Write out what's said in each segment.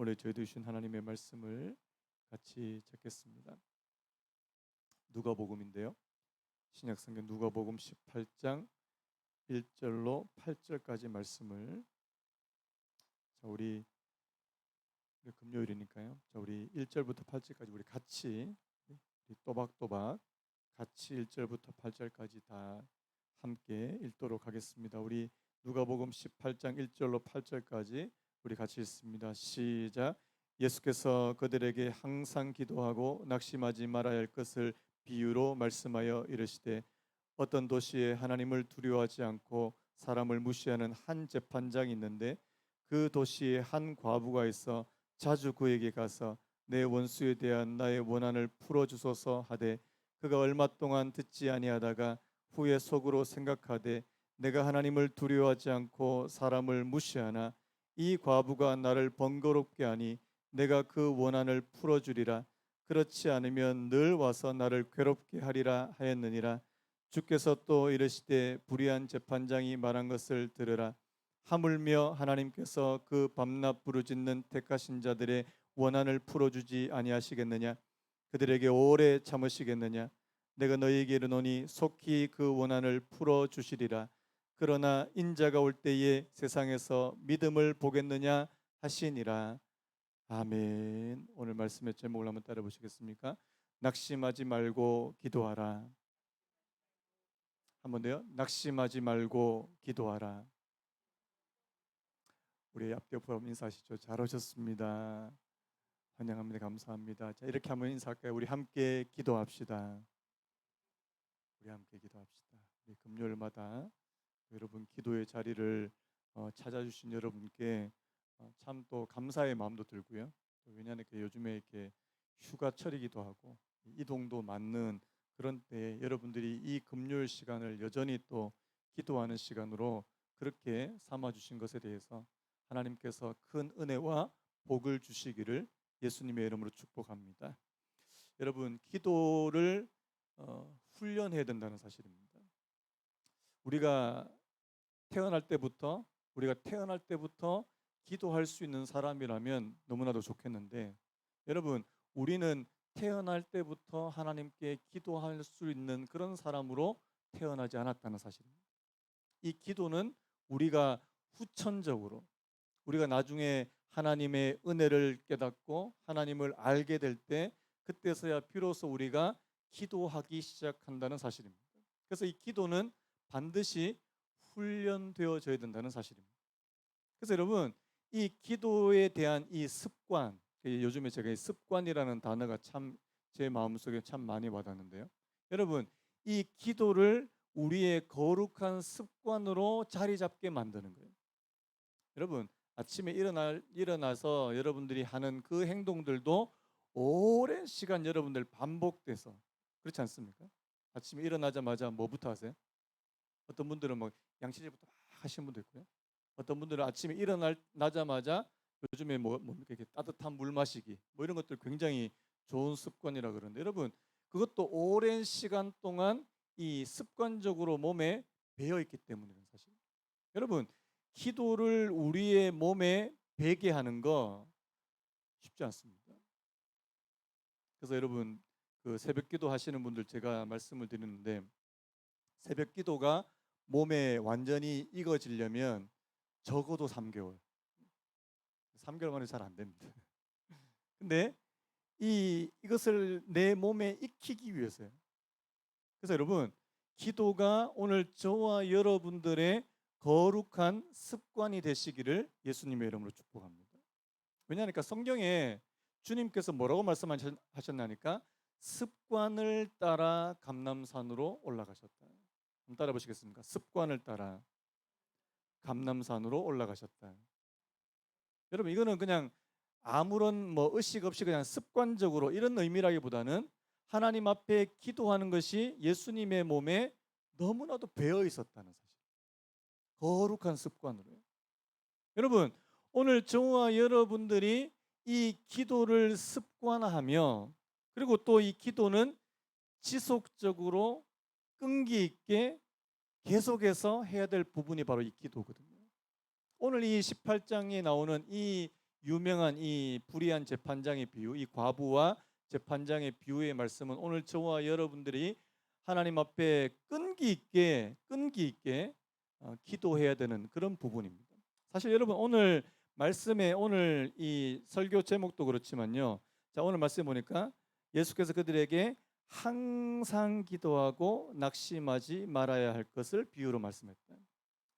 오늘 저희도 주신 하나님의 말씀을 같이 찾겠습니다. 누가복음인데요. 신약성경 누가복음 18장 1절로 8절까지 말씀을 우리 금요일이니까요. 우리 1절부터 8절까지 우리 같이 또박또박 같이 1절부터 8절까지 다 함께 읽도록 하겠습니다. 우리 누가복음 18장 1절로 8절까지 우리 같이 읽습니다. 시작. 예수께서 그들에게 항상 기도하고 낙심하지 말아야 할 것을 비유로 말씀하여 이르시되 어떤 도시에 하나님을 두려워하지 않고 사람을 무시하는 한 재판장이 있는데 그 도시에 한 과부가 있어 자주 그에게 가서 내 원수에 대한 나의 원한을 풀어주소서 하되 그가 얼마 동안 듣지 아니하다가 후에 속으로 생각하되 내가 하나님을 두려워하지 않고 사람을 무시하나 이 과부가 나를 번거롭게 하니 내가 그 원한을 풀어주리라. 그렇지 않으면 늘 와서 나를 괴롭게 하리라 하였느니라. 주께서 또 이르시되 불의한 재판장이 말한 것을 들으라. 하물며 하나님께서 그 밤낮 부르짖는 택하신 자들의 원한을 풀어주지 아니하시겠느냐? 그들에게 오래 참으시겠느냐? 내가 너희에게 이르노니 속히 그 원한을 풀어주시리라. 그러나 인자가 올 때에 세상에서 믿음을 보겠느냐 하시니라. 아멘. 오늘 말씀의 제목을 한번 따라 보시겠습니까? 낙심하지 말고 기도하라. 한번 더요. 낙심하지 말고 기도하라. 우리 앞뒤 옆으로 인사하시죠. 잘 오셨습니다. 환영합니다. 감사합니다. 자, 이렇게 한번 인사할까요? 우리 함께 기도합시다. 우리 함께 기도합시다. 우리 금요일마다 여러분 기도의 자리를 찾아주신 여러분께 참 또 감사의 마음도 들고요. 왜냐하면 요즘에 이렇게 휴가철이기도 하고 이동도 많는 그런 때에 여러분들이 이 금요일 시간을 여전히 또 기도하는 시간으로 그렇게 삼아주신 것에 대해서 하나님께서 큰 은혜와 복을 주시기를 예수님의 이름으로 축복합니다. 여러분 기도를 훈련해야 된다는 사실입니다. 우리가 태어날 때부터 기도할 수 있는 사람이라면 너무나도 좋겠는데 여러분 우리는 태어날 때부터 하나님께 기도할 수 있는 그런 사람으로 태어나지 않았다는 사실입니다. 이 기도는 우리가 후천적으로 우리가 나중에 하나님의 은혜를 깨닫고 하나님을 알게 될 때 그때서야 비로소 우리가 기도하기 시작한다는 사실입니다. 그래서 이 기도는 반드시 훈련되어져야 된다는 사실입니다. 그래서 여러분 이 기도에 대한 이 습관, 요즘에 제가 이 습관이라는 단어가 참 제 마음속에 참 많이 와닿는데요. 여러분 이 기도를 우리의 거룩한 습관으로 자리 잡게 만드는 거예요. 여러분 아침에 일어나서 여러분들이 하는 그 행동들도 오랜 시간 여러분들 반복돼서 그렇지 않습니까? 아침에 일어나자마자 뭐부터 하세요? 어떤 분들은 뭐 양치질부터 막 하시는 분도 있고요. 어떤 분들은 아침에 일어나자마자 요즘에 뭡니까 이렇게 따뜻한 물 마시기 뭐 이런 것들 굉장히 좋은 습관이라 그러는데 여러분 그것도 오랜 시간 동안 이 습관적으로 몸에 배어 있기 때문이라는 사실. 여러분 기도를 우리의 몸에 배게 하는 거 쉽지 않습니다. 그래서 여러분 그 새벽 기도 하시는 분들 제가 말씀을 드리는데 새벽 기도가 몸에 완전히 익어지려면 적어도 3개월. 3개월 만에 잘 안 됩니다. 근데 이것을 내 몸에 익히기 위해서요. 그래서 여러분 기도가 오늘 저와 여러분들의 거룩한 습관이 되시기를 예수님의 이름으로 축복합니다. 왜냐하니까 성경에 주님께서 뭐라고 말씀하셨나니까 습관을 따라 감람산으로 올라가셨다. 한번 따라 보시겠습니까? 습관을 따라 감람산으로 올라가셨다. 여러분 이거는 그냥 아무런 의식 없이 그냥 습관적으로 이런 의미라기보다는 하나님 앞에 기도하는 것이 예수님의 몸에 너무나도 배어 있었다는 사실. 거룩한 습관으로요. 여러분 오늘 저와 여러분들이 이 기도를 습관화하며 그리고 또 이 기도는 지속적으로 끈기 있게 계속해서 해야 될 부분이 바로 이 기도거든요. 오늘 이 18장에 나오는 이 유명한 이 불의한 재판장의 비유, 이 과부와 재판장의 비유의 말씀은 오늘 저와 여러분들이 하나님 앞에 끈기 있게 기도해야 되는 그런 부분입니다. 사실 여러분 오늘 말씀에 오늘 이 설교 제목도 그렇지만요. 자, 오늘 말씀 보니까 예수께서 그들에게 항상 기도하고 낙심하지 말아야 할 것을 비유로 말씀했다.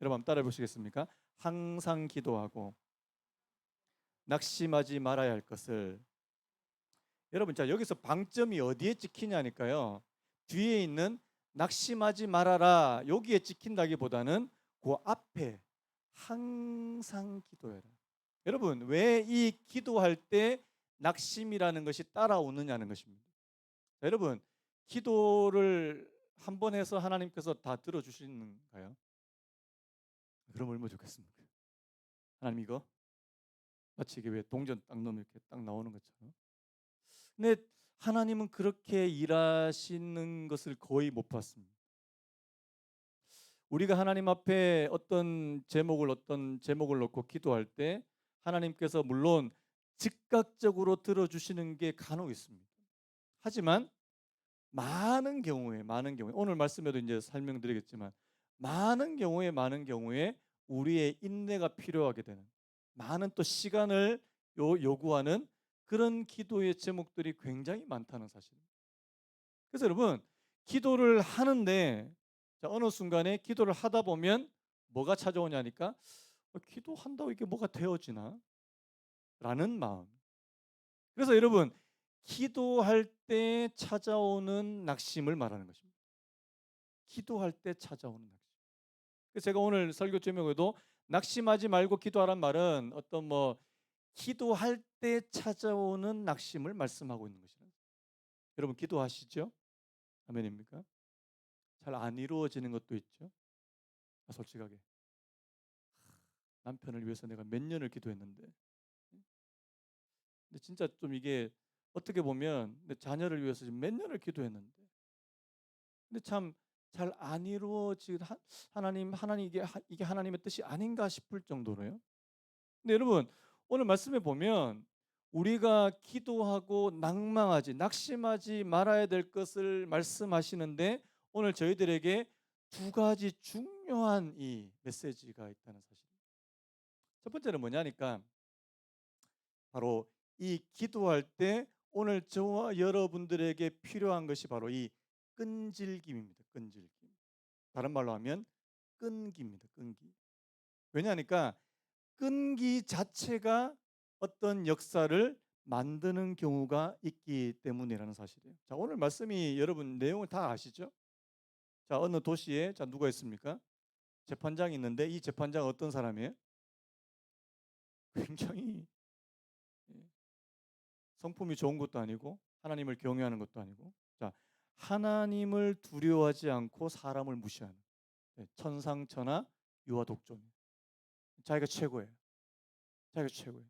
여러분 한번 따라해 보시겠습니까? 항상 기도하고 낙심하지 말아야 할 것을. 여러분, 자, 여기서 방점이 어디에 찍히냐니까요. 뒤에 있는 낙심하지 말아라 여기에 찍힌다기보다는 그 앞에 항상 기도해라. 여러분, 왜 이 기도할 때 낙심이라는 것이 따라오느냐는 것입니다. 자, 여러분, 기도를 한 번 해서 하나님께서 다 들어주시는가요? 그럼 얼마나 좋겠습니까? 하나님 이거 마치 이게 왜 동전 딱 넣으면 이렇게 딱 나오는 것처럼. 근데 하나님은 그렇게 일하시는 것을 거의 못 봤습니다. 우리가 하나님 앞에 어떤 제목을 놓고 기도할 때 하나님께서 물론 즉각적으로 들어주시는 게 간혹 있습니다. 하지만 많은 경우에 오늘 말씀에도 이제 설명드리겠지만 많은 경우에 우리의 인내가 필요하게 되는, 많은 또 시간을 요구하는 그런 기도의 제목들이 굉장히 많다는 사실입니다. 그래서 여러분, 기도를 하는데 자, 어느 순간에 기도를 하다 보면 뭐가 찾아오냐니까 기도한다고 이게 뭐가 되어지나? 라는 마음. 그래서 여러분, 기도할 때 찾아오는 낙심을 말하는 것입니다. 기도할 때 찾아오는 낙심. 그래서 제가 오늘 설교 제목에도 낙심하지 말고 기도하란 말은 어떤 뭐 기도할 때 찾아오는 낙심을 말씀하고 있는 것이라. 여러분 기도하시죠? 아멘입니까? 잘 안 이루어지는 것도 있죠. 솔직하게 남편을 위해서 내가 몇 년을 기도했는데, 근데 진짜 좀 이게 어떻게 보면 내 자녀를 위해서 지금 몇 년을 기도했는데, 근데 참 잘 안 이루어지. 하나님 이게 하나님의 뜻이 아닌가 싶을 정도로요. 근데 여러분 오늘 말씀에 보면 우리가 기도하고 낙심하지 말아야 될 것을 말씀하시는데 오늘 저희들에게 두 가지 중요한 이 메시지가 있다는 사실. 첫 번째는 뭐냐니까 바로 이 기도할 때 오늘 저와 여러분들에게 필요한 것이 바로 이 끈질김입니다. 끈질김. 다른 말로 하면 끈기입니다. 끈기. 왜냐하니까 끈기 자체가 어떤 역사를 만드는 경우가 있기 때문이라는 사실이에요. 자, 오늘 말씀이 여러분 내용을 다 아시죠? 자, 어느 도시에 자 누가 있습니까? 재판장이 있는데 이 재판장은 어떤 사람이에요? 굉장히 성품이 좋은 것도 아니고 하나님을 경외하는 것도 아니고, 자, 하나님을 두려워하지 않고 사람을 무시하는 천상천하 유아독존. 자기가 최고예요. 자기가 최고예요.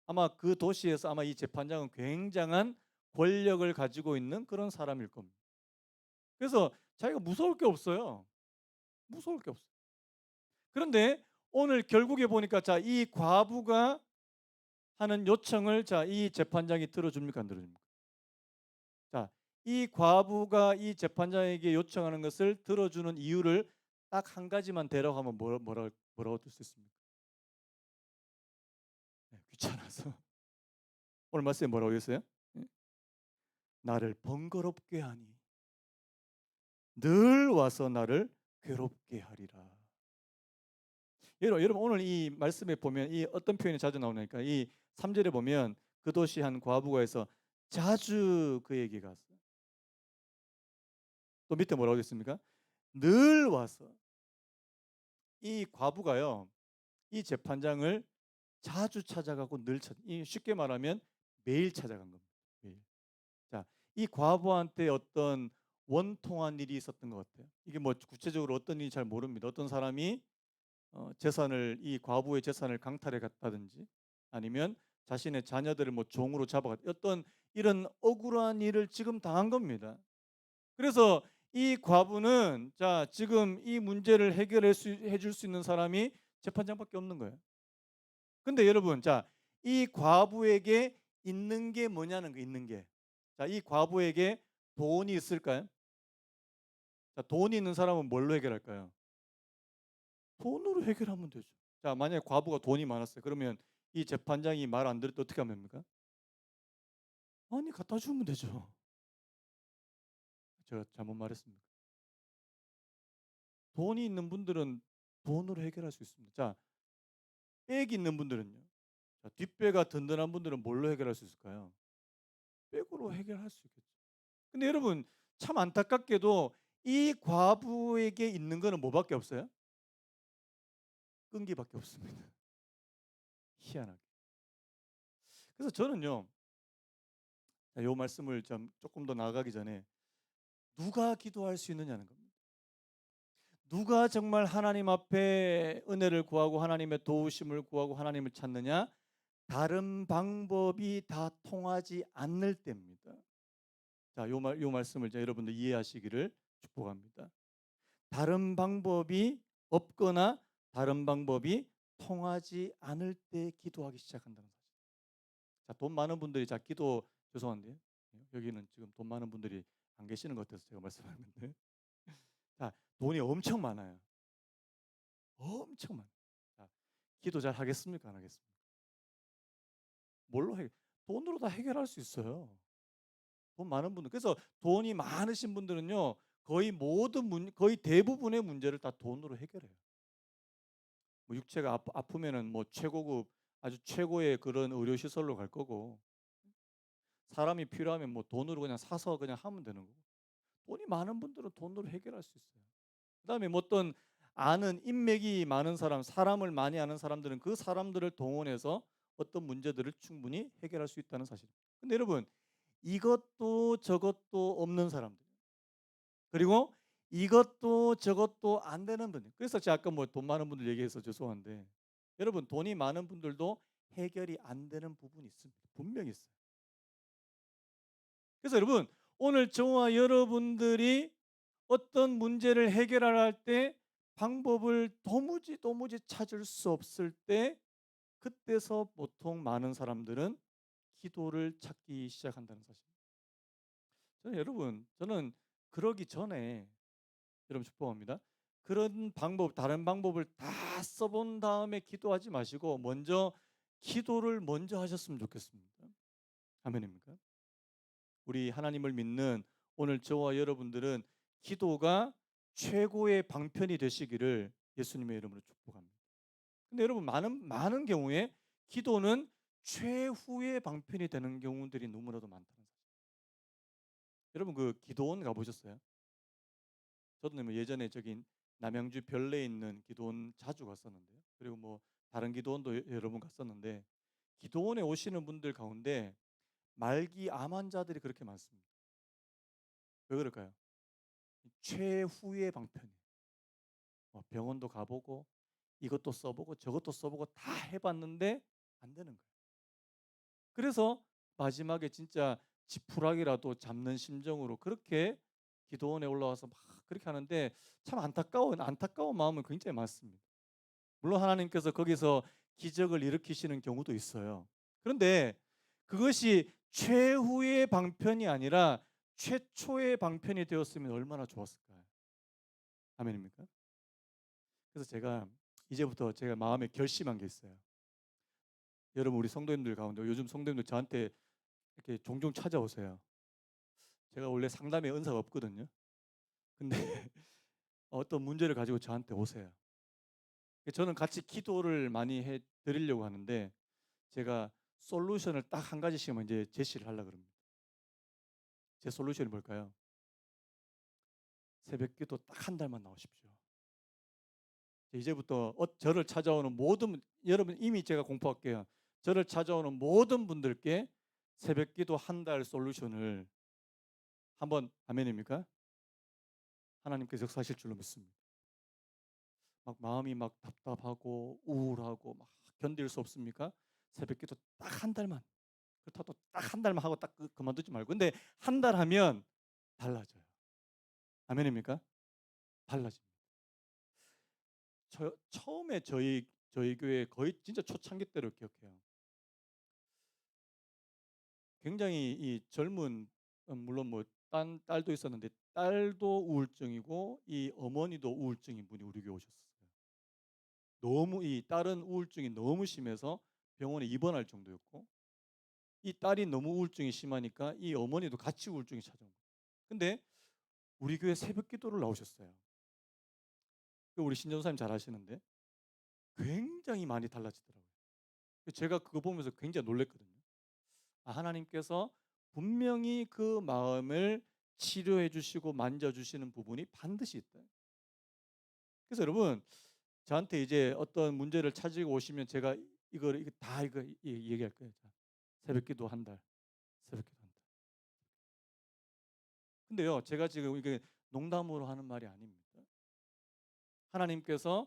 아마 그 도시에서 아마 이 재판장은 굉장한 권력을 가지고 있는 그런 사람일 겁니다. 그래서 자기가 무서울 게 없어요. 무서울 게 없어요. 그런데 오늘 결국에 보니까 자, 이 과부가 하는 요청을 자, 이 재판장이 들어줍니까 안 들어줍니까? 자, 이 과부가 이 재판장에게 요청하는 것을 들어주는 이유를 딱 한 가지만 대라고 하면 뭐라고 들 수 있습니까? 귀찮아서. 오늘 말씀에 뭐라고 했어요? 나를 번거롭게 하니 늘 와서 나를 괴롭게 하리라. 여러분 오늘 이 말씀에 보면 이 어떤 표현이 자주 나오니까 이 3절에 보면 그 도시 한 과부가 해서 자주 그에게 갔어요. 또 밑에 뭐라고 했습니까? 늘 와서. 이 과부가요, 이 재판장을 자주 찾아가고 쉽게 말하면 매일 찾아간 겁니다. 매일. 자, 이 과부한테 어떤 원통한 일이 있었던 것 같아요. 이게 뭐 구체적으로 어떤 일인지 잘 모릅니다. 어떤 사람이 이 과부의 재산을 강탈해 갔다든지 아니면 자신의 자녀들을 뭐 종으로 잡아갔 어떤 이런 억울한 일을 지금 당한 겁니다. 그래서 이 과부는 자, 지금 이 문제를 해결해 줄 수 있는 사람이 재판장밖에 없는 거예요. 근데 여러분, 자, 이 과부에게 있는 게 뭐냐는 거, 있는 게. 자, 이 과부에게 돈이 있을까요? 자, 돈이 있는 사람은 뭘로 해결할까요? 돈으로 해결하면 되죠. 자, 만약에 과부가 돈이 많았어요. 그러면 이 재판장이 말 안 들을 때 어떻게 하면 됩니까? 아니, 갖다 주면 되죠. 제가 잘못 말했습니까? 돈이 있는 분들은 돈으로 해결할 수 있습니다. 자, 백이 있는 분들은요. 자, 뒷배가 든든한 분들은 뭘로 해결할 수 있을까요? 백으로 해결할 수 있겠죠. 근데 여러분, 참 안타깝게도 이 과부에게 있는 거는 뭐밖에 없어요? 끈기밖에 없습니다. 희한하게. 그래서 저는요, 이 말씀을 좀 조금 더 나아가기 전에 누가 기도할 수 있느냐는 겁니다. 누가 정말 하나님 앞에 은혜를 구하고 하나님의 도우심을 구하고 하나님을 찾느냐? 다른 방법이 다 통하지 않을 때입니다. 자, 요 말씀을 이제 여러분들 이해하시기를 축복합니다. 다른 방법이 없거나 다른 방법이 통하지 않을 때 기도하기 시작한다는 사실. 자, 돈 많은 분들이, 자, 기도, 죄송한데요. 여기는 지금 돈 많은 분들이 안 계시는 것 같아서 제가 말씀하는 건데. 자, 돈이 엄청 많아요. 엄청 많아요. 자, 기도 잘 하겠습니까? 안 하겠습니까? 뭘로 해? 돈으로 다 해결할 수 있어요. 돈 많은 분들. 그래서 돈이 많으신 분들은요, 거의 대부분의 문제를 다 돈으로 해결해요. 뭐 육체가 아프면은 뭐 최고급 아주 최고의 그런 의료 시설로 갈 거고, 사람이 필요하면 뭐 돈으로 그냥 사서 그냥 하면 되는 거고. 돈이 많은 분들은 돈으로 해결할 수 있어요. 그다음에 뭐 어떤 아는 인맥이 많은 사람, 사람을 많이 아는 사람들은 그 사람들을 동원해서 어떤 문제들을 충분히 해결할 수 있다는 사실. 근데 여러분, 이것도 저것도 없는 사람들, 그리고 이것도 저것도 안 되는 분들. 그래서 제가 아까 뭐 돈 많은 분들 얘기해서 죄송한데, 여러분, 돈이 많은 분들도 해결이 안 되는 부분이 있습니다. 분명히 있어요. 그래서 여러분, 오늘 저와 여러분들이 어떤 문제를 해결할 때 방법을 도무지 찾을 수 없을 때, 그때서 보통 많은 사람들은 기도를 찾기 시작한다는 사실. 저는 그러기 전에, 여러분 축복합니다. 그런 방법, 다른 방법을 다 써본 다음에 기도하지 마시고 먼저 기도를 먼저 하셨으면 좋겠습니다. 아멘입니까? 우리 하나님을 믿는 오늘 저와 여러분들은 기도가 최고의 방편이 되시기를 예수님의 이름으로 축복합니다. 근데 여러분, 많은 경우에 기도는 최후의 방편이 되는 경우들이 너무나도 많다는 사실. 여러분, 그 기도원 가보셨어요? 저도 뭐 예전에 저기 남양주 별내에 있는 기도원 자주 갔었는데요. 그리고 뭐 다른 기도원도 여러 번 갔었는데, 기도원에 오시는 분들 가운데 말기 암 환자들이 그렇게 많습니다. 왜 그럴까요? 최후의 방편이에요. 병원도 가보고 이것도 써보고 저것도 써보고 다 해봤는데 안 되는 거예요. 그래서 마지막에 진짜 지푸라기라도 잡는 심정으로 그렇게 기도원에 올라와서 막 그렇게 하는데, 참 안타까운 마음은 굉장히 많습니다. 물론 하나님께서 거기서 기적을 일으키시는 경우도 있어요. 그런데 그것이 최후의 방편이 아니라 최초의 방편이 되었으면 얼마나 좋았을까요? 아멘입니까? 그래서 제가 마음에 결심한 게 있어요. 여러분, 우리 성도님들 가운데 요즘 성도님들 저한테 이렇게 종종 찾아오세요. 제가 원래 상담에 은사가 없거든요. 근데 어떤 문제를 가지고 저한테 오세요. 저는 같이 기도를 많이 해 드리려고 하는데, 제가 솔루션을 딱 한 가지씩만 이제 제시를 하려고 그럽니다. 제 솔루션이 뭘까요? 새벽 기도 딱 한 달만 나오십시오. 이제부터 저를 찾아오는 여러분, 이미 제가 공포할게요. 저를 찾아오는 모든 분들께 새벽 기도 한 달 솔루션을 한번, 아멘입니까? 하나님께서 역사하실 줄로 믿습니다. 막 마음이 막 답답하고 우울하고 막 견딜 수 없습니까? 새벽 기도 딱 한 달만. 그렇다고 딱 한 달만 하고 딱 그만두지 말고. 근데 한 달 하면 달라져요. 아멘입니까? 달라집니다. 처음에 저희 저희 교회 거의 진짜 초창기 때를 기억해요. 굉장히 이 젊은 물론 뭐 딸도 있었는데 딸도 우울증이고 이 어머니도 우울증인 분이 우리 교회 오셨어요. 너무 이 딸은 우울증이 너무 심해서 병원에 입원할 정도였고 이 딸이 너무 우울증이 심하니까 이 어머니도 같이 우울증이 찾아온 거예요. 근데 우리 교회 새벽 기도를 나오셨어요. 우리 신전사님 잘 아시는데 굉장히 많이 달라지더라고요. 제가 그거 보면서 굉장히 놀랐거든요. 하나님께서 분명히 그 마음을 치료해 주시고 만져 주시는 부분이 반드시 있다. 그래서 여러분 저한테 이제 어떤 문제를 찾으고 오시면 제가 이거 다 이거 얘기할 거예요. 자, 새벽기도 한 달, 새벽기도 한 달. 근데요, 제가 지금 이게 농담으로 하는 말이 아닙니다. 하나님께서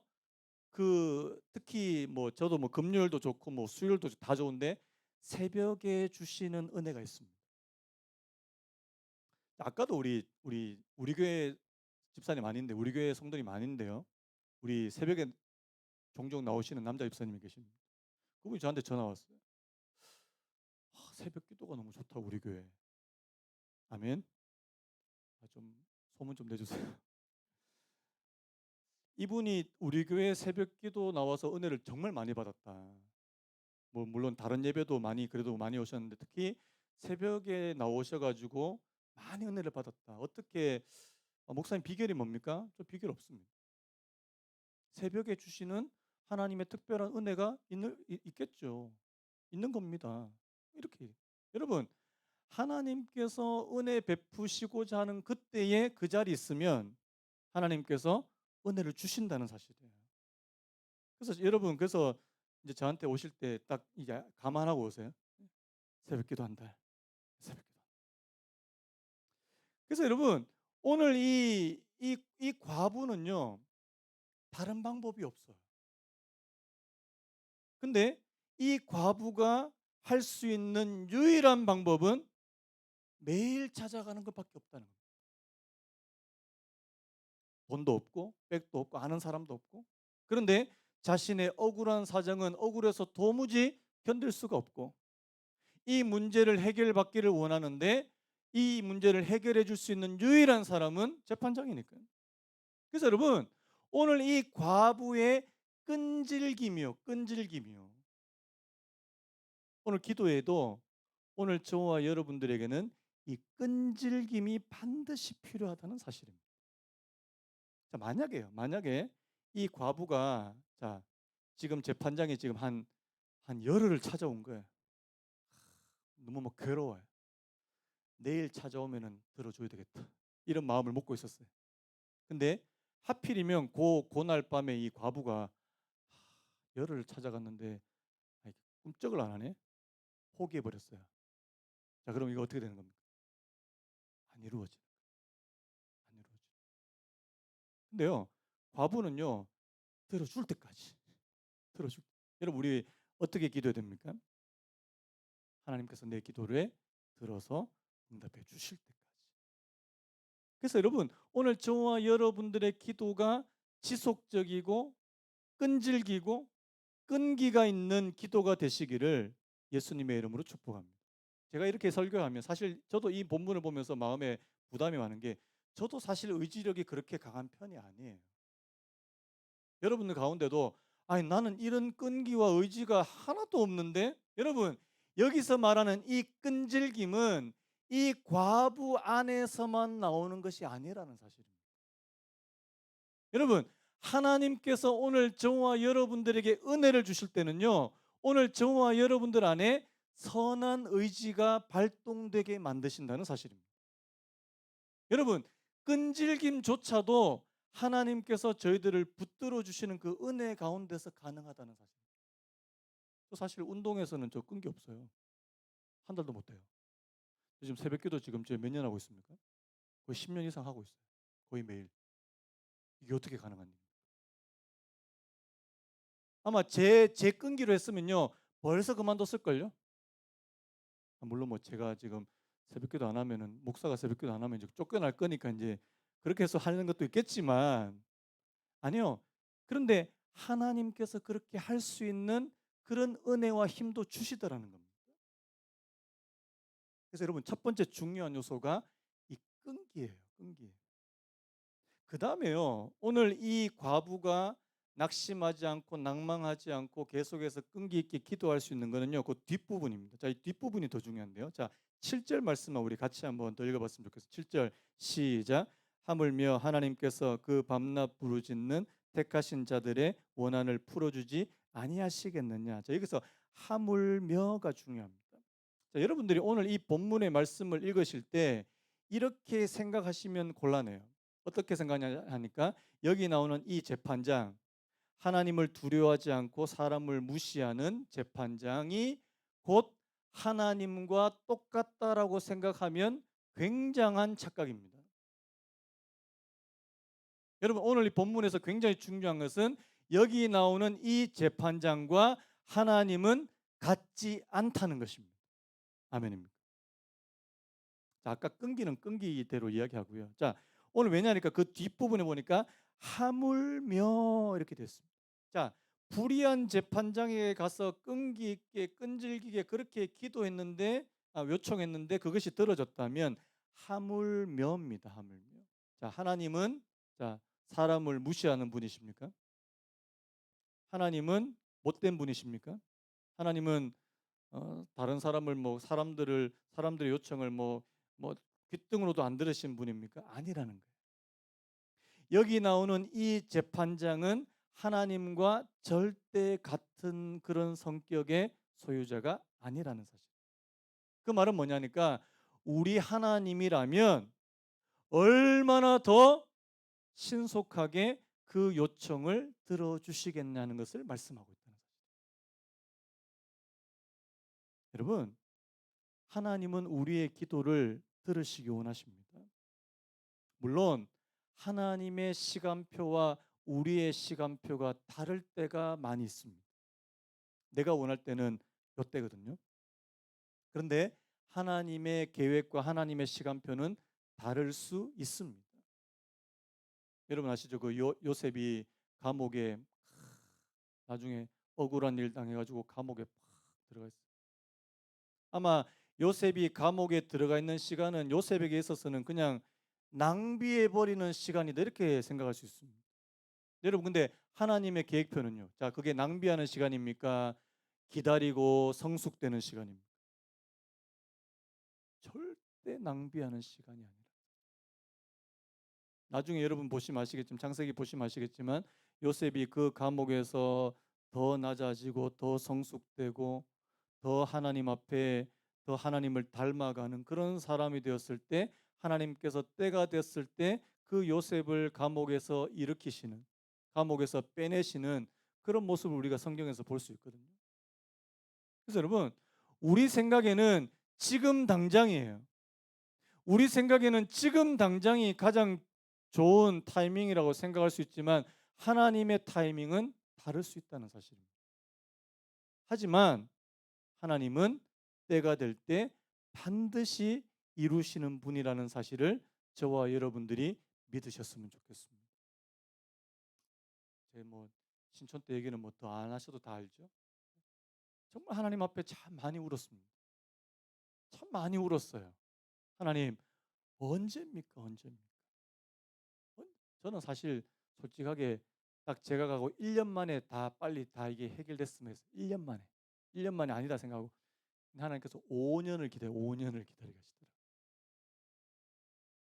그 특히 뭐 저도 뭐 금요일도 좋고 뭐 수요일도 다 좋은데 새벽에 주시는 은혜가 있습니다. 아까도 우리 교회 집사님 아닌데 우리 교회 성도님 아닌데요. 우리 새벽에 종종 나오시는 남자 집사님이 계십니다. 그분이 저한테 전화 왔어요. 새벽 기도가 너무 좋다고 우리 교회. 아멘. 좀 소문 좀 내주세요. 이분이 우리 교회 새벽 기도 나와서 은혜를 정말 많이 받았다. 뭐 물론 다른 예배도 많이 그래도 많이 오셨는데 특히 새벽에 나오셔가지고 많이 은혜를 받았다. 어떻게 목사님 비결이 뭡니까? 저 비결 없습니다. 새벽에 주시는 하나님의 특별한 은혜가 있겠죠. 있는 겁니다. 이렇게 여러분 하나님께서 은혜 베푸시고자 하는 그때에 그 자리에 있으면 하나님께서 은혜를 주신다는 사실이에요. 그래서 여러분 그래서 이제 저한테 오실 때 딱 이제 감안하고 오세요. 새벽기도 한 달. 새벽기도. 그래서 여러분 오늘 이 과부는요 다른 방법이 없어요. 근데 이 과부가 할 수 있는 유일한 방법은 매일 찾아가는 것밖에 없다는 겁니다. 돈도 없고 백도 없고 아는 사람도 없고 그런데 자신의 억울한 사정은 억울해서 도무지 견딜 수가 없고 이 문제를 해결받기를 원하는데 이 문제를 해결해 줄 수 있는 유일한 사람은 재판장이니까요. 그래서 여러분 오늘 이 과부의 끈질김이요. 오늘 기도에도 오늘 저와 여러분들에게는 이 끈질김이 반드시 필요하다는 사실입니다. 자, 만약에 이 과부가 자, 지금 재판장이 지금 한 열흘을 찾아온 거예요. 너무 막 괴로워요. 내일 찾아오면은 들어줘야 되겠다. 이런 마음을 먹고 있었어요. 근데 하필이면 그날 밤에 이 과부가 열흘을 찾아갔는데 꿈쩍을 안 하네. 포기해 버렸어요. 자, 그럼 이거 어떻게 되는 겁니까? 안 이루어지. 안 이루어지. 근데요, 과부는요 들어줄 때까지 들어줄. 여러분 우리 어떻게 기도해야 됩니까? 하나님께서 내 기도를 들어서 응답해 주실 때까지. 그래서 여러분 오늘 저와 여러분들의 기도가 지속적이고 끈질기고 끈기가 있는 기도가 되시기를 예수님의 이름으로 축복합니다. 제가 이렇게 설교하면 사실 저도 이 본문을 보면서 마음에 부담이 많은 게 저도 사실 의지력이 그렇게 강한 편이 아니에요. 여러분들 가운데도 아니 나는 이런 끈기와 의지가 하나도 없는데 여러분 여기서 말하는 이 끈질김은 이 과부 안에서만 나오는 것이 아니라는 사실입니다. 여러분 하나님께서 오늘 저와 여러분들에게 은혜를 주실 때는요 오늘 저와 여러분들 안에 선한 의지가 발동되게 만드신다는 사실입니다. 여러분 끈질김조차도 하나님께서 저희들을 붙들어 주시는 그 은혜 가운데서 가능하다는 사실. 저 사실 운동에서는 저 끈기 없어요. 한 달도 못 해요. 지금 새벽기도 지금 몇 년 하고 있습니까? 거의 10년 이상 하고 있어요. 거의 매일. 이게 어떻게 가능한 일입니까? 아마 제 끈기로 했으면요 벌써 그만뒀을걸요. 물론 뭐 제가 지금 새벽기도 안 하면은 목사가 새벽기도 안 하면 이제 쫓겨날 거니까 이제 그렇게 해서 하는 것도 있겠지만 아니요. 그런데 하나님께서 그렇게 할 수 있는 그런 은혜와 힘도 주시더라는 겁니다. 그래서 여러분 첫 번째 중요한 요소가 이 끈기예요. 끈기. 그다음에요. 오늘 이 과부가 낙심하지 않고 낭망하지 않고 계속해서 끈기 있게 기도할 수 있는 거는요. 그 뒷부분입니다. 자, 이 뒷부분이 더 중요한데요. 자, 7절 말씀만 우리 같이 한번 더 읽어봤으면 좋겠어요. 7절 시작. 하물며 하나님께서 그 밤낮 부르짖는 택하신 자들의 원한을 풀어주지 아니하시겠느냐. 자, 여기서 하물며가 중요합니다. 자, 여러분들이 오늘 이 본문의 말씀을 읽으실 때 이렇게 생각하시면 곤란해요. 어떻게 생각하니까 여기 나오는 이 재판장, 하나님을 두려워하지 않고 사람을 무시하는 재판장이 곧 하나님과 똑같다라고 생각하면 굉장한 착각입니다. 여러분 오늘 이 본문에서 굉장히 중요한 것은 여기 나오는 이 재판장과 하나님은 같지 않다는 것입니다. 아멘입니다. 자, 아까 끈기는 끈기대로 이야기하고요. 자, 오늘 왜냐하니까 그 뒷부분에 보니까 하물며 이렇게 됐습니다. 자, 불의한 재판장에 가서 끈기 있게 끈질기게 그렇게 기도했는데 요청했는데 그것이 들어졌다면 하물며입니다. 하물며. 자, 하나님은 자, 사람을 무시하는 분이십니까? 하나님은 못된 분이십니까? 하나님은 다른 사람을 뭐 사람들의 요청을 뭐 귓등으로도 안 들으신 분입니까? 아니라는 거예요. 여기 나오는 이 재판장은 하나님과 절대 같은 그런 성격의 소유자가 아니라는 사실. 그 말은 뭐냐니까 우리 하나님이라면 얼마나 더 신속하게 그 요청을 들어주시겠냐는 것을 말씀하고 있다는 사실. 여러분, 하나님은 우리의 기도를 들으시기 원하십니다. 물론 하나님의 시간표와 우리의 시간표가 다를 때가 많이 있습니다. 내가 원할 때는 이때거든요. 그런데 하나님의 계획과 하나님의 시간표는 다를 수 있습니다. 여러분 아시죠? 그 요셉이 감옥에 나중에 억울한 일 당해가지고 감옥에 팍 들어가 있어요. 아마 요셉이 감옥에 들어가 있는 시간은 요셉에게 있어서는 그냥 낭비해 버리는 시간이다 이렇게 생각할 수 있습니다. 여러분 근데 하나님의 계획표는요. 자, 그게 낭비하는 시간입니까? 기다리고 성숙되는 시간입니까? 절대 낭비하는 시간이 아니라. 나중에 여러분 보시면 아시겠지만 창세기 보시면 아시겠지만 요셉이 그 감옥에서 더 낮아지고 더 성숙되고 더 하나님 앞에 더 하나님을 닮아가는 그런 사람이 되었을 때 하나님께서 때가 됐을 때 그 요셉을 감옥에서 일으키시는 감옥에서 빼내시는 그런 모습을 우리가 성경에서 볼 수 있거든요. 그래서 여러분 우리 생각에는 지금 당장이에요. 우리 생각에는 지금 당장이 가장 좋은 타이밍이라고 생각할 수 있지만 하나님의 타이밍은 다를 수 있다는 사실입니다. 하지만 하나님은 때가 될 때 반드시 이루시는 분이라는 사실을 저와 여러분들이 믿으셨으면 좋겠습니다. 제 뭐 신촌 때 얘기는 뭐 더 안 하셔도 다 알죠. 정말 하나님 앞에 참 많이 울었습니다. 참 많이 울었어요. 하나님 언제입니까? 언제입니까? 저는 사실 솔직하게 딱 제가 가고 1년 만에 다 빨리 다 이게 해결됐으면 해서 1년 만에 1년 만에 아니다 생각하고 하나님께서 5년을 기다려 5년을 기다리게 하시더라고요.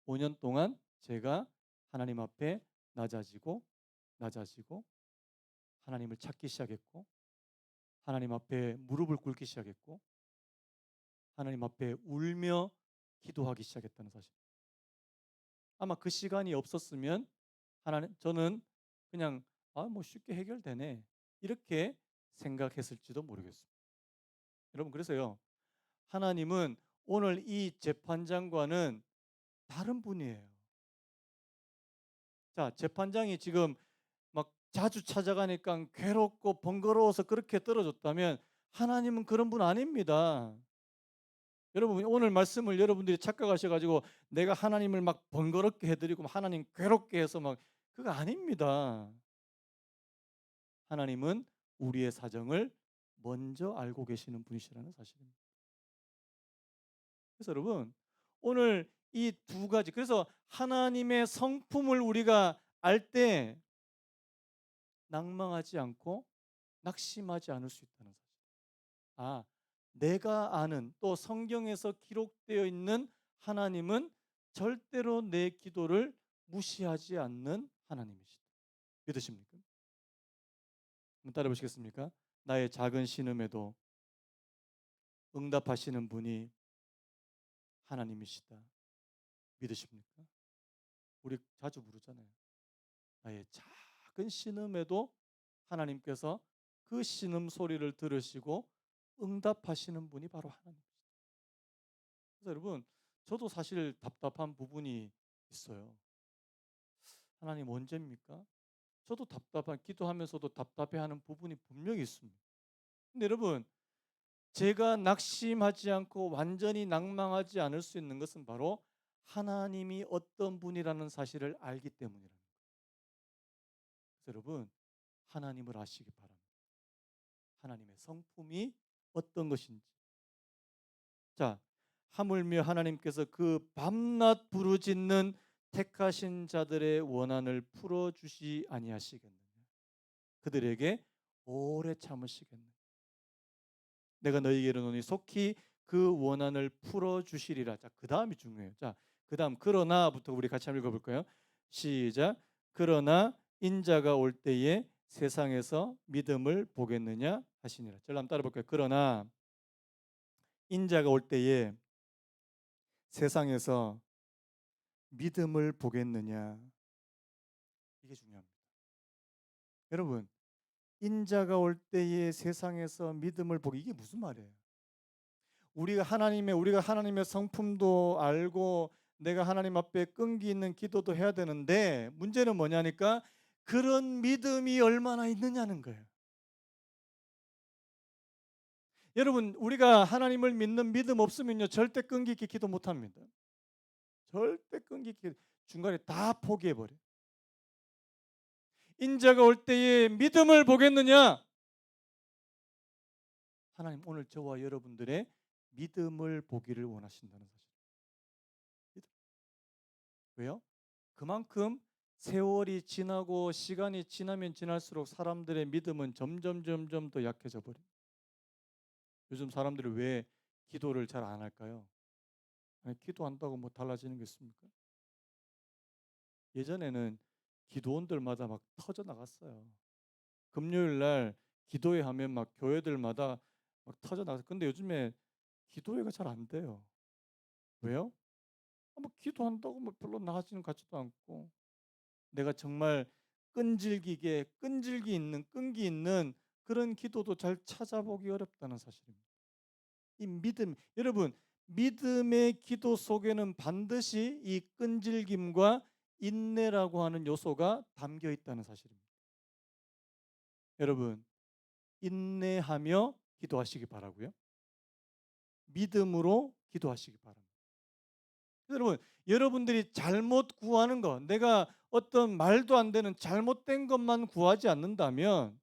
5년 동안 제가 하나님 앞에 낮아지고 낮아지고 하나님을 찾기 시작했고 하나님 앞에 무릎을 꿇기 시작했고 하나님 앞에 울며 기도하기 시작했다는 사실. 아마 그 시간이 없었으면 하나님 저는 그냥 뭐 쉽게 해결되네 이렇게 생각했을지도 모르겠습니다. 여러분 그래서요. 하나님은 오늘 이 재판장과는 다른 분이에요. 자, 재판장이 지금 막 자주 찾아가니까 괴롭고 번거로워서 그렇게 떨어졌다면 하나님은 그런 분 아닙니다. 여러분 오늘 말씀을 여러분들이 착각하셔 가지고 내가 하나님을 막 번거롭게 해 드리고 하나님 괴롭게 해서 막 그거 아닙니다. 하나님은 우리의 사정을 먼저 알고 계시는 분이시라는 사실입니다. 그래서 여러분, 오늘 이 두 가지, 그래서 하나님의 성품을 우리가 알 때 낭망하지 않고 낙심하지 않을 수 있다는 사실. 아, 내가 아는 또 성경에서 기록되어 있는 하나님은 절대로 내 기도를 무시하지 않는 하나님이시다. 믿으십니까? 한번 따라 보시겠습니까? 나의 작은 신음에도 응답하시는 분이 하나님이시다. 믿으십니까? 우리 자주 부르잖아요. 나의 작은 신음에도 하나님께서 그 신음 소리를 들으시고 응답하시는 분이 바로 하나님이시다. 그래서 여러분, 저도 사실 답답한 부분이 있어요. 하나님 언제입니까? 저도 기도하면서도 답답해하는 부분이 분명히 있습니다. 근데 여러분, 제가 낙심하지 않고 완전히 낭망하지 않을 수 있는 것은 바로 하나님이 어떤 분이라는 사실을 알기 때문이랍니다. 그래서 여러분, 하나님을 아시기 바랍니다. 하나님의 성품이 어떤 것인지. 자, 하물며 하나님께서 그 밤낮 부르짖는 택하신 자들의 원한을 풀어주시 아니하시겠느냐. 그들에게 오래 참으시겠느냐. 내가 너희에게 이르노니 속히 그 원한을 풀어주시리라. 자, 그 다음이 중요해요. 자, 그 다음 그러나부터 우리 같이 한번 읽어볼까요? 시작. 그러나 인자가 올 때에 세상에서 믿음을 보겠느냐 하시니라. 저를 한번 따라 볼까요? 그러나 인자가 올 때에 세상에서 믿음을 보겠느냐. 이게 중요합니다. 여러분, 인자가 올 때에 세상에서 믿음을 보기, 이게 무슨 말이에요? 우리가 하나님의 성품도 알고 내가 하나님 앞에 끈기 있는 기도도 해야 되는데, 문제는 뭐냐니까 그런 믿음이 얼마나 있느냐는 거예요. 여러분, 우리가 하나님을 믿는 믿음 없으면요 절대 끈기 있게 기도 못 합니다. 절대 끈기 있게 중간에 다 포기해 버려요. 인자가 올 때에 믿음을 보겠느냐? 하나님 오늘 저와 여러분들의 믿음을 보기를 원하신다는 사실. 왜요? 그만큼 세월이 지나고 시간이 지나면 지날수록 사람들의 믿음은 점점 더 약해져 버려요. 요즘 사람들이 왜 기도를 잘 안 할까요? 아니, 기도한다고 뭐 달라지는 게 있습니까? 예전에는 기도원들마다 막 터져 나갔어요. 금요일 날 기도회 하면 막 교회들마다 막 터져 나갔어요. 근데 요즘에 기도회가 잘 안 돼요. 왜요? 뭐 기도한다고 뭐 별로 나아지는 것 같지도 않고, 내가 정말 끈기 있는 그런 기도도 잘 찾아보기 어렵다는 사실입니다. 이 믿음, 여러분, 믿음의 기도 속에는 반드시 이 끈질김과 인내라고 하는 요소가 담겨 있다는 사실입니다. 여러분, 인내하며 기도하시기 바라고요. 믿음으로 기도하시기 바랍니다. 여러분, 여러분들이 잘못 구하는 것, 내가 어떤 말도 안 되는 잘못된 것만 구하지 않는다면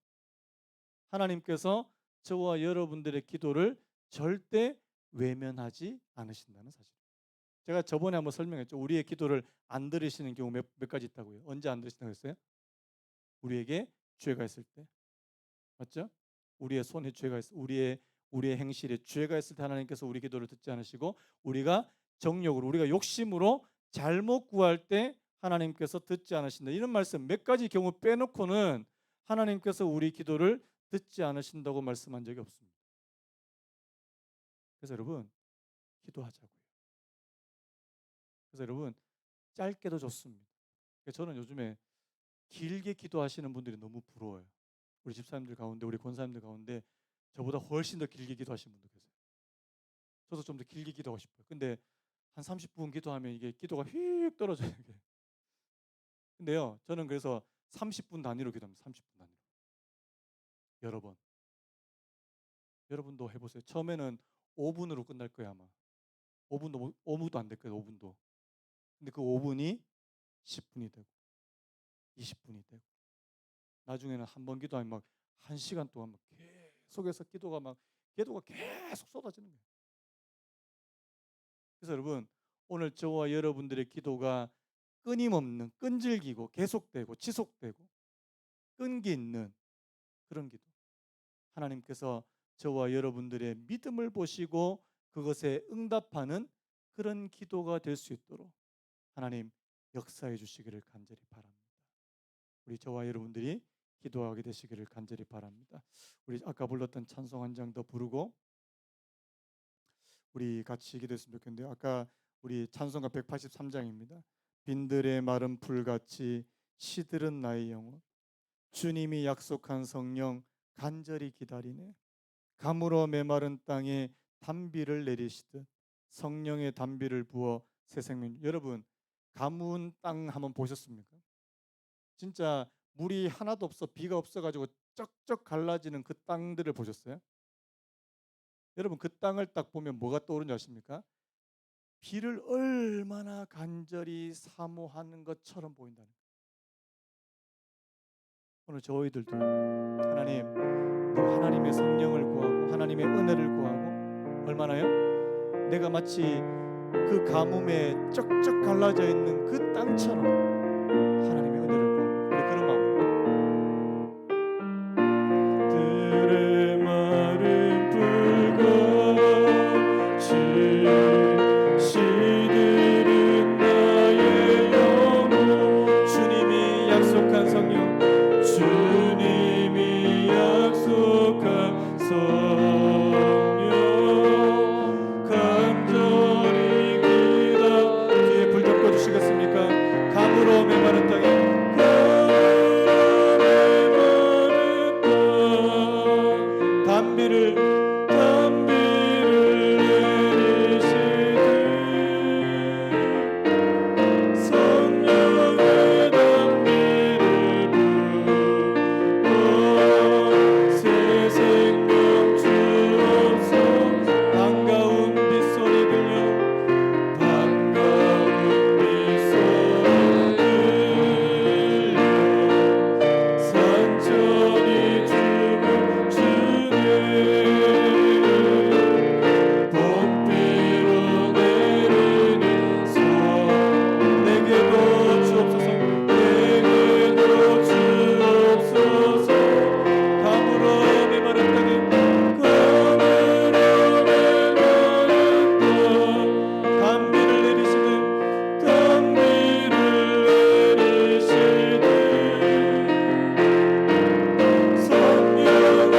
하나님께서 저와 여러분들의 기도를 절대 외면하지 않으신다는 사실. 제가 저번에 한번 설명했죠. 우리의 기도를 안 들으시는 경우 몇 가지 있다고요. 언제 안 들으신다고 했어요? 우리에게 죄가 있을 때. 맞죠? 우리의 손에 죄가 있을, 우리의 행실에 죄가 있을 때 하나님께서 우리 기도를 듣지 않으시고, 우리가 욕심으로 잘못 구할 때 하나님께서 듣지 않으신다. 이런 말씀 몇 가지 경우 빼놓고는 하나님께서 우리 기도를 듣지 않으신다고 말씀한 적이 없습니다. 그래서 여러분, 기도하자고요. 그래서 여러분, 짧게도 좋습니다. 저는 요즘에 길게 기도하시는 분들이 너무 부러워요. 우리 집사님들 가운데, 우리 권사님들 가운데 저보다 훨씬 더 길게 기도하시는 분들 계세요. 저도 좀 더 길게 기도하고 싶어요. 근데 한 30분 기도하면 이게 기도가 휙 떨어져요. 이게. 근데요, 저는 그래서 30분 단위로 기도합니다. 30분 단위로. 여러 번. 여러분도 해보세요. 처음에는 5분으로 끝날 거예요, 아마. 5분도 안 될 거예요, 5분도. 근데 그 5분이 10분이 되고, 20분이 되고, 나중에는 한 번 기도하면 막 1시간 동안 막 계속해서 기도가 계속 쏟아지는 거예요. 그래서 여러분, 오늘 저와 여러분들의 기도가 끊임없는, 끈질기고 계속되고 지속되고 끈기 있는 그런 기도, 하나님께서 저와 여러분들의 믿음을 보시고 그것에 응답하는 그런 기도가 될 수 있도록 하나님 역사해 주시기를 간절히 바랍니다. 우리 저와 여러분들이 기도하게 되시기를 간절히 바랍니다. 우리 아까 불렀던 찬송 한 장 더 부르고 우리 같이 기도했으면 좋겠는데요. 아까 우리 찬송가 183장입니다. 빈들의 마른 풀같이 시들은 나의 영혼, 주님이 약속한 성령 간절히 기다리네. 가물어 메마른 땅에 단비를 내리시듯 성령의 단비를 부어 새 생명. 여러분, 가문 땅 한번 보셨습니까? 진짜 물이 하나도 없어, 비가 없어가지고 쩍쩍 갈라지는 그 땅들을 보셨어요? 여러분, 그 땅을 딱 보면 뭐가 떠오르는지 아십니까? 비를 얼마나 간절히 사모하는 것처럼 보인다는 거예요. 오늘 저희들도 하나님, 하나님의 성령을 구하고 하나님의 은혜를 구하고, 얼마나요? 내가 마치 그 가뭄에 쩍쩍 갈라져 있는 그 땅처럼 하나님의 은혜를 구하고, 우리 그런 마음으로 들의 마른 불같이 시들은 나의 영혼, 주님이 약속한 성령, 주님이 약속한 성령 간절히 기다. 뒤에 불 좀 꺼주시겠습니까? 가물어 메마른 땅에 단비를 내리시듯 성령의 단비를 부어 새 생명 주옵소서. 반가운 빗소리 들려, 반가운 빗소리 들려 산천이 춤을 추네. 봄비로 내리는 손 내게도 주옵소서. 내게도 주옵소서. 가물어 메마른 땅에 가물어 메마른 땅 단비를 내리시는 단비를 내리시는 성령의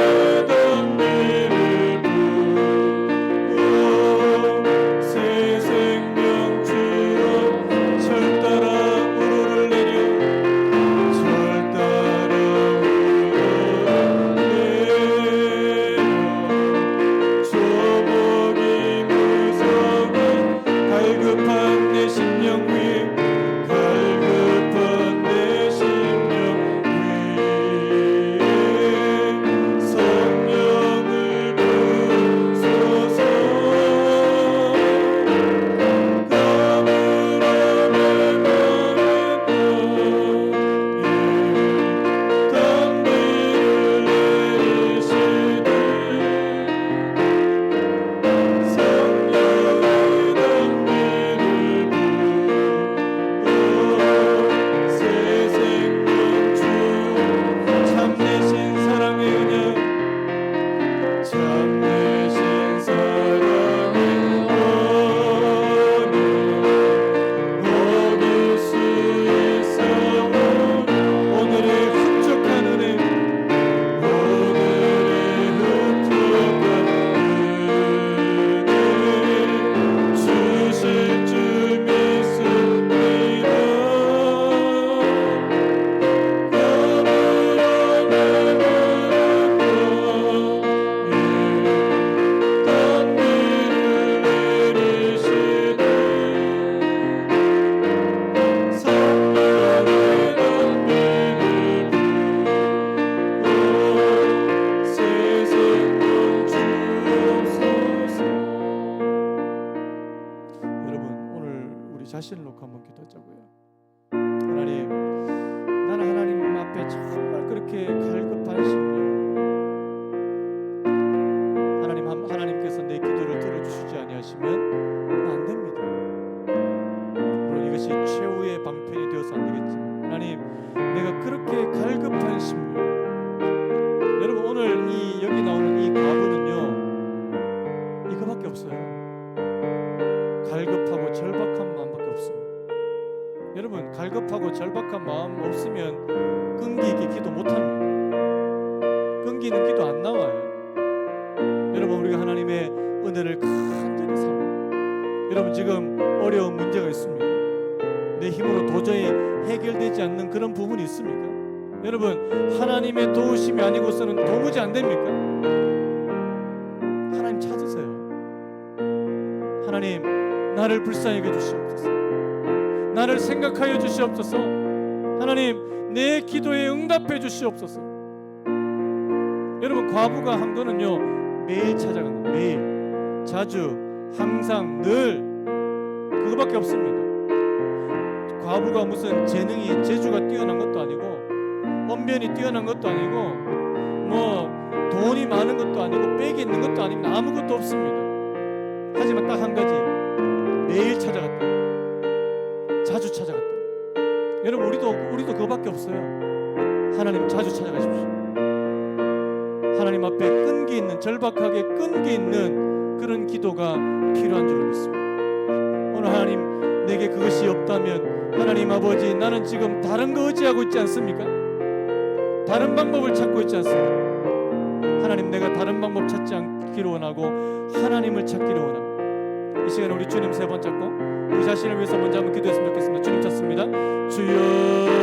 단비를 부어 새 생명 주어 철 따라 우르르 내려, 철 따라 우르르 내려 조목이 무성한 갈급한 내 심령 위에, 갈급한 내 심령 위에 성령을 부소서. 가물어 메마른 땅에 단비를 내리시듯 성령의 단비를 부어 새 생명 주. 참되신 사랑의 은혜, 참되신 사랑의 은혜 얻을 수 있사오니, 오늘의 흡족한 은혜, 오늘의 흡족한 은혜 주실 줄 믿습니다. 가물어 메마른 땅에 단비를 내리시듯 성령의 단비를 부어 새 생명 주옵소서. 여러분, 오늘 우리 자신을 놓고 한번 기도하자고요. 하나님, 나는 하나님 앞에 정말 그렇게 그렇게 갈급한 심령, 하나님께서 내 기도를 들어주시지 아니하시면 안 됩니다. 물론 이것이 최후의 방편이 되어서 안 되겠지만, 하나님, 내가 그렇게 갈급한 심령. 여러분, 오늘 여기 나오는 이 과부는요, 이거밖에 없어요. 갈급하고 절박한 마음밖에 없습니다. 여러분, 갈급하고 절박한 마음 없으면 끈기 있게 기도 못합니다. 끈기 있는 기도 안 나와요. 여러분, 우리가 하나님의 은혜를 간절히 삼아, 여러분, 지금 어려운 문제가 있습니다. 내 힘으로 도저히 해결되지 않는 그런 부분이 있습니까? 여러분, 하나님의 도우심이 아니고서는 도무지 안 됩니까? 하나님 찾으세요. 하나님, 나를 불쌍히 여겨 주시옵소서. 나를 생각하여 주시옵소서. 하나님, 내 기도에 응답해 주시옵소서. 여러분, 과부가 한 거는요, 매일 찾아간 거예요. 매일, 자주, 항상, 늘, 그거밖에 없습니다. 과부가 무슨 재주가 뛰어난 것도 아니고, 언변이 뛰어난 것도 아니고, 뭐 돈이 많은 것도 아니고, 빽이 있는 것도 아니고, 아무것도 없습니다. 하지만 딱 한 가지, 매일 찾아갔다, 자주 찾아갔다. 여러분, 우리도 그거밖에 없어요. 하나님, 자주 찾아가십시오. 하나님 앞에 끈기 있는, 절박하게 끈기 있는 그런 기도가 필요한 줄 믿습니다. 오늘 하나님, 내게 그것이 없다면, 하나님 아버지, 나는 지금 다른 거 의지하고 있지 않습니까? 다른 방법을 찾고 있지 않습니까? 하나님, 내가 다른 방법 찾지 않기를 원하고 하나님을 찾기를 원합니다. 이 시간에 우리 주님 세 번 찾고 우리 자신을 위해서 먼저 한번 기도했으면 좋겠습니다. 주님 찾습니다. 주여.